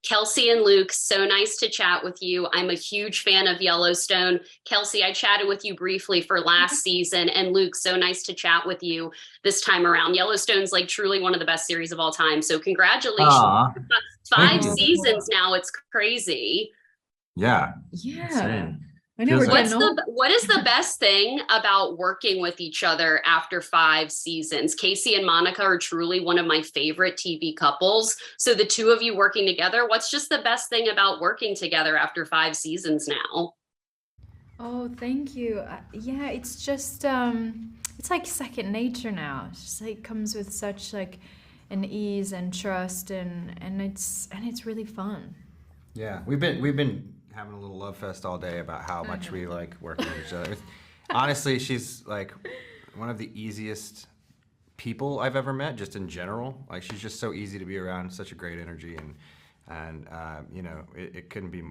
Kelsey and Luke, so nice to chat with you. I'm a huge fan of Yellowstone. Kelsey, I chatted with you briefly for last season, and Luke, so nice to chat with you this time around. Yellowstone's like truly one of the best series of all time. So congratulations. Aw, thank Five you. seasons now. It's crazy. Yeah, Yeah, insane. I know Feels we're like getting What's old. the what is the best thing about working with each other after 5 seasons? Casey and Monica are truly one of my favorite TV couples. So the two of you working together, what's just the best thing about working together after 5 seasons now? Oh, thank you. Yeah, it's just it's like second nature now. It's just like comes with such like an ease and trust, and it's really fun. yeah, we've been having a little love fest all day about how I much we know. like working with each other. Honestly, she's like one of the easiest people I've ever met, just in general. Like she's just so easy to be around, such a great energy, and it couldn't be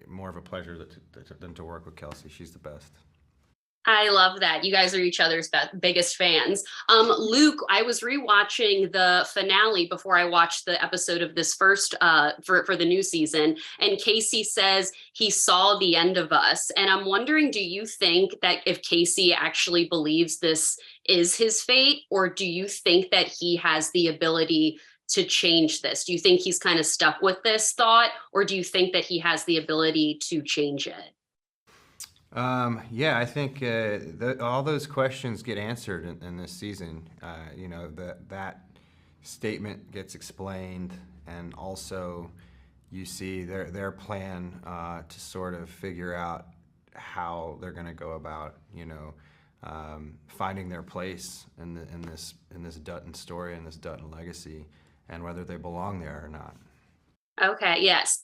more of a pleasure than to work with Kelsey. She's the best. I love that. You guys are each other's biggest fans. Luke, I was rewatching the finale before I watched the episode of this first for the new season, and Casey says he saw the end of us. And I'm wondering, do you think that if Casey actually believes this is his fate, or do you think that he has the ability to change this? Do you think he's kind of stuck with this thought, or do you think that he has the ability to change it? Yeah, I think all those questions get answered in this season. That statement gets explained, and also you see their plan to sort of figure out how they're going to go about, finding their place in this Dutton story and this Dutton legacy, and whether they belong there or not. Okay, yes.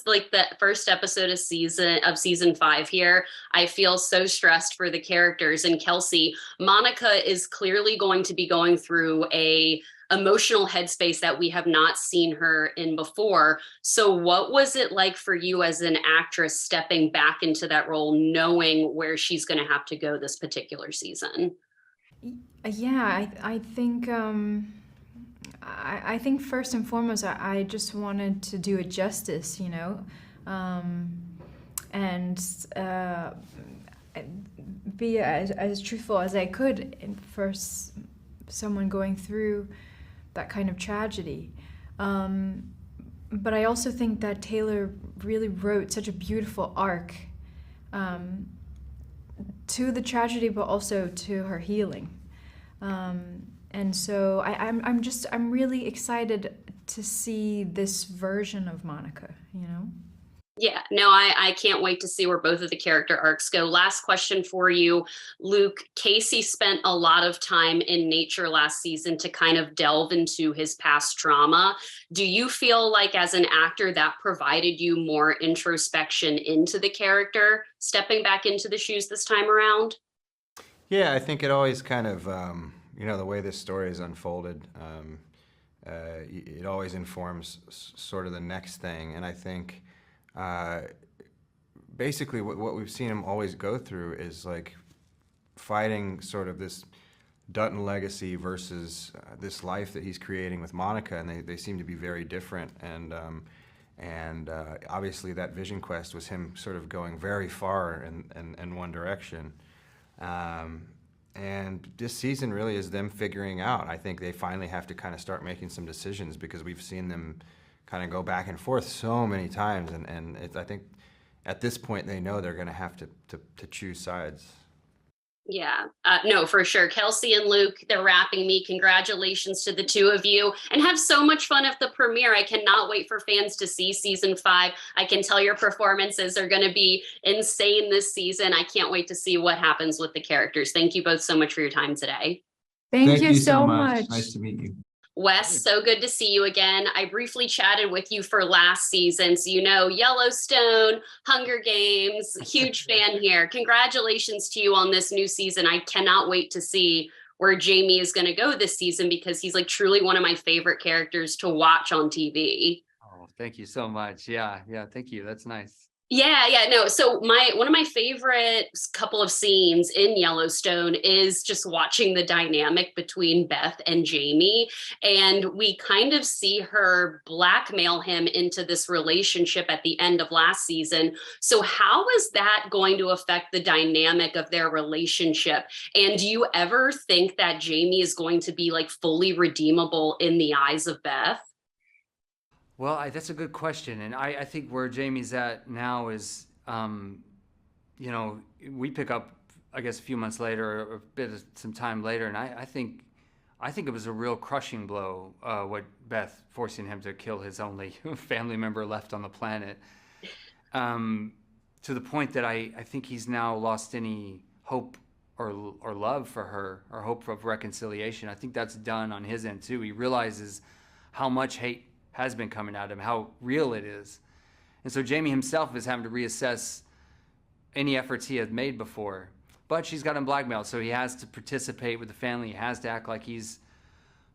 Like the first episode of season 5 here, I feel so stressed for the characters. And Kelsey, Monica is clearly going to be going through a emotional headspace that we have not seen her in before. So what was it like for you as an actress stepping back into that role, knowing where she's going to have to go this particular season? Yeah, I think I think first and foremost, I just wanted to do it justice, um, and be as truthful as I could someone going through that kind of tragedy. Um, but I also think that Taylor really wrote such a beautiful arc um, to the tragedy, but also to her healing. And so I'm really excited to see this version of Monica. Yeah, no, I can't wait to see where both of the character arcs go. Last question for you, Luke. Casey spent a lot of time in nature last season to kind of delve into his past trauma. Do you feel like, as an actor, that provided you more introspection into the character, stepping back into the shoes this time around? Yeah, I think it always kind of, the way this story is unfolded, it always informs sort of the next thing. And I think uh, basically what we've seen him always go through is like fighting sort of this Dutton legacy versus this life that he's creating with Monica, and they seem to be very different. And obviously that Vision Quest was him sort of going very far in one direction. Um, and this season really is them figuring out. I think they finally have to kind of start making some decisions because we've seen them kind of go back and forth so many times. And I think at this point they know they're going to have to choose sides. Yeah, no, for sure. Kelsey and Luke, they're wrapping me. Congratulations to the two of you and have so much fun at the premiere. I cannot wait for fans to see season 5. I can tell your performances are going to be insane this season. I can't wait to see what happens with the characters. Thank you both so much for your time today. Thank Thank you you so so much. much. Nice to meet you. Wes, so good to see you again. I briefly chatted with you for last season. So, Yellowstone, Hunger Games, huge fan here. Congratulations to you on this new season. I cannot wait to see where Jamie is going to go this season because he's like truly one of my favorite characters to watch on TV. Oh, thank you so much. Yeah, yeah, thank you. That's nice. Yeah, no. So one of my favorite couple of scenes in Yellowstone is just watching the dynamic between Beth and Jamie. And we kind of see her blackmail him into this relationship at the end of last season. So how is that going to affect the dynamic of their relationship? And do you ever think that Jamie is going to be like fully redeemable in the eyes of Beth? Well, that's a good question, and I think where Jamie's at now is, you know, we pick up, I guess, a few months later, or a bit of some time later, and I think it was a real crushing blow, what Beth forcing him to kill his only family member left on the planet, to the point that I think he's now lost any hope or love for her, or hope of reconciliation. I think that's done on his end too. He realizes how much hate has been coming at him, how real it is. And so Jamie himself is having to reassess any efforts he had made before. But she's got him blackmailed, so he has to participate with the family. He has to act like he's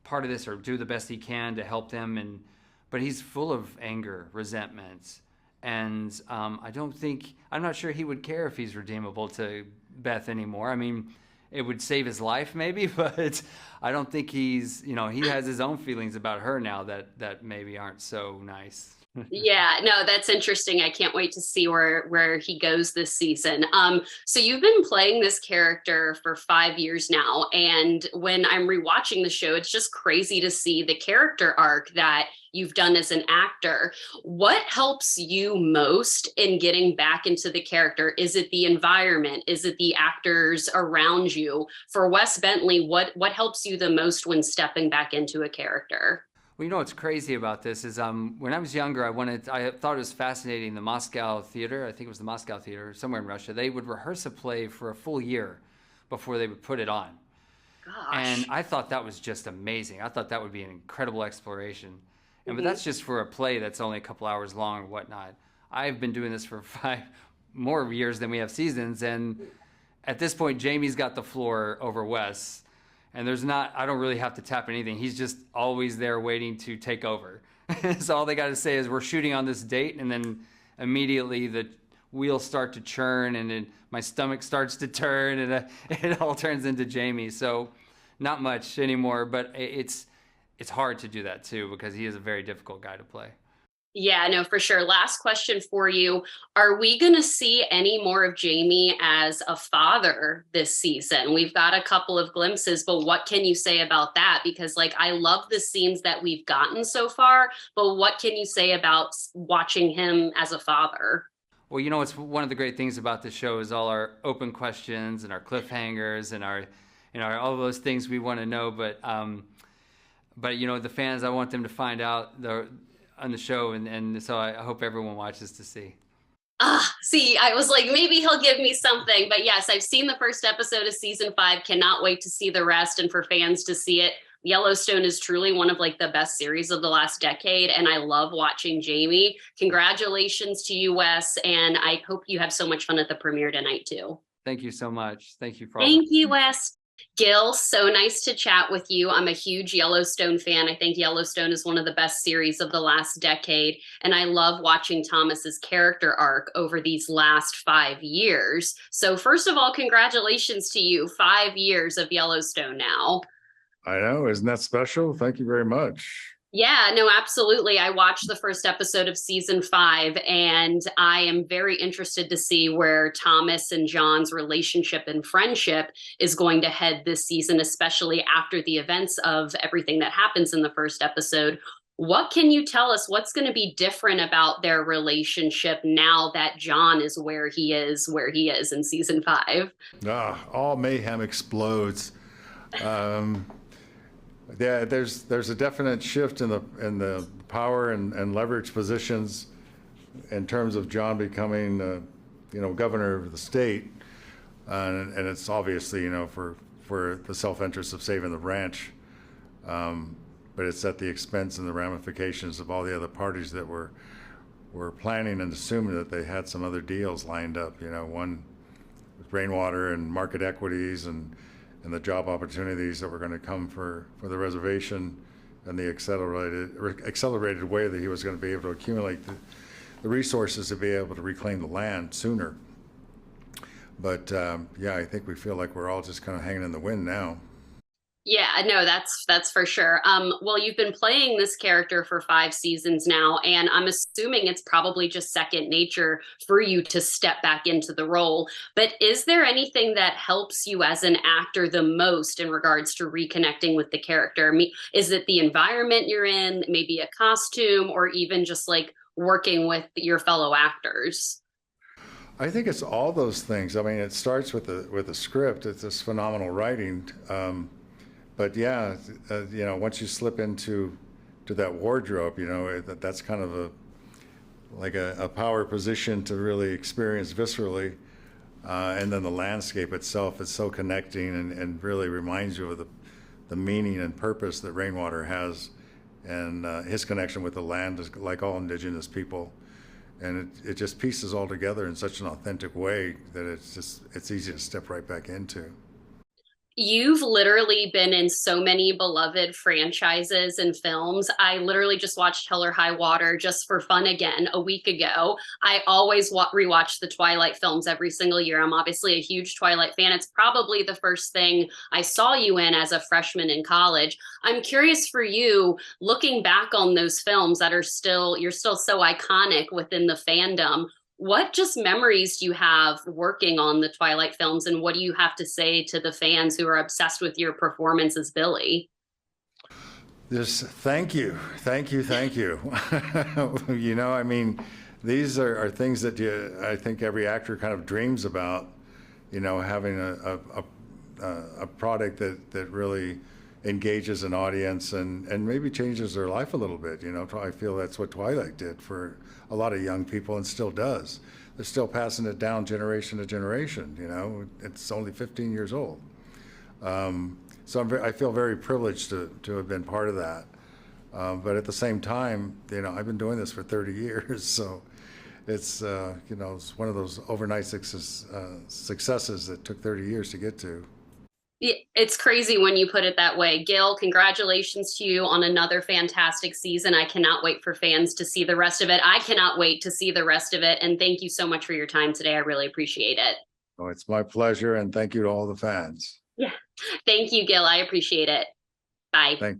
part of this, or do the best he can to help them. But he's full of anger, resentment. And I'm not sure he would care if he's redeemable to Beth anymore. I mean, it would save his life maybe, but I don't think he has his own feelings about her now that maybe aren't so nice. Yeah, no, that's interesting. I can't wait to see where he goes this season. So you've been playing this character for 5 years now, and when I'm rewatching the show, it's just crazy to see the character arc that you've done as an actor. What helps you most in getting back into the character? Is it the environment? Is it the actors around you? For Wes Bentley, what helps you the most when stepping back into a character? Well, you know what's crazy about this is when I was younger, I thought it was fascinating. The Moscow Theater, I think it was the Moscow Theater, somewhere in Russia, they would rehearse a play for a full year before they would put it on. Gosh. And I thought that was just amazing. I thought that would be an incredible exploration. But Mhm. that's just for a play that's only a couple hours long or whatnot. I've been doing this for 5 more years than we have seasons, and at this point, Jamie's got the floor over Wes. And I don't really have to tap anything. He's just always there waiting to take over. So all they got to say is, we're shooting on this date, and then immediately the wheels start to churn, and then my stomach starts to turn, and it all turns into Jamie. So not much anymore, but it's hard to do that too, because he is a very difficult guy to play. Yeah, no, for sure. Last question for you. Are we going to see any more of Jamie as a father this season? We've got a couple of glimpses, but what can you say about that? Because I love the scenes that we've gotten so far, but what can you say about watching him as a father? Well, it's one of the great things about the show is all our open questions and our cliffhangers and our all those things we want to know. But the fans, I want them to find out on the show, and so I hope everyone watches to see. See, I was like, maybe he'll give me something. But yes, I've seen the first episode of season 5. Cannot wait to see the rest and for fans to see it. Yellowstone is truly one of the best series of the last decade, and I love watching Jamie. Congratulations to you, Wes, and I hope you have so much fun at the premiere tonight too. Thank you so much. Thank you for Thank you, Wes. Gil, so nice to chat with you. I'm a huge Yellowstone fan. I think Yellowstone is one of the best series of the last decade, and I love watching Thomas's character arc over these last 5 years. So first of all, congratulations to you. 5 years of Yellowstone now. I know. Isn't that special? Thank you very much. Yeah, no, absolutely. I watched the first episode of season 5, and I am very interested to see where Thomas and John's relationship and friendship is going to head this season, especially after the events of everything that happens in the first episode. What can you tell us? What's going to be different about their relationship now that John is where he is in season 5? All mayhem explodes. Yeah, there's a definite shift in the power and leverage positions in terms of John becoming, governor of the state, and it's obviously for the self-interest of saving the ranch, but it's at the expense and the ramifications of all the other parties that were planning and assuming that they had some other deals lined up. One with rainwater and market equities and the job opportunities that were going to come for the reservation, and the accelerated way that he was going to be able to accumulate the resources to be able to reclaim the land sooner. But yeah, I think we feel like we're all just kind of hanging in the wind now. Yeah, no, that's for sure. Well, you've been playing this character for 5 seasons now, and I'm assuming it's probably just second nature for you to step back into the role. But is there anything that helps you as an actor the most in regards to reconnecting with the character? I mean, is it the environment you're in, maybe a costume, or even just like working with your fellow actors? I think it's all those things. I mean, it starts with the script. It's this phenomenal writing. But yeah, you know, once you slip into that wardrobe, you know, that's kind of like a power position to really experience viscerally. And then the landscape itself is so connecting and really reminds you of the meaning and purpose that Rainwater has, and his connection with the land is like all indigenous people. And it just pieces all together in such an authentic way that it's easy to step right back into. You've literally been in so many beloved franchises and films. I literally just watched Hell or High Water just for fun again a week ago. I always rewatch the Twilight films every single year. I'm obviously a huge Twilight fan. It's probably the first thing I saw you in as a freshman in college. I'm curious for you, looking back on those films that are you're still so iconic within the fandom. What just memories do you have working on the Twilight films, and what do you have to say to the fans who are obsessed with your performance as Billy? Just thank you, thank you, thank you. You know, I mean, these are things that I think every actor kind of dreams about, you know, having a product that really engages an audience and maybe changes their life a little bit. You know, I feel that's what Twilight did for a lot of young people and still does. They're still passing it down generation to generation. You know, it's only 15 years old. So I feel very privileged to have been part of that. But at the same time, you know, I've been doing this for 30 years, so it's you know, it's one of those overnight successes that took 30 years to get to. It's crazy when you put it that way. Gil, congratulations to you on another fantastic season. I cannot wait for fans to see the rest of it. I cannot wait to see the rest of it. And thank you so much for your time today. I really appreciate it. Oh, it's my pleasure, and thank you to all the fans. Yeah. Thank you, Gil. I appreciate it. Bye. Thank you.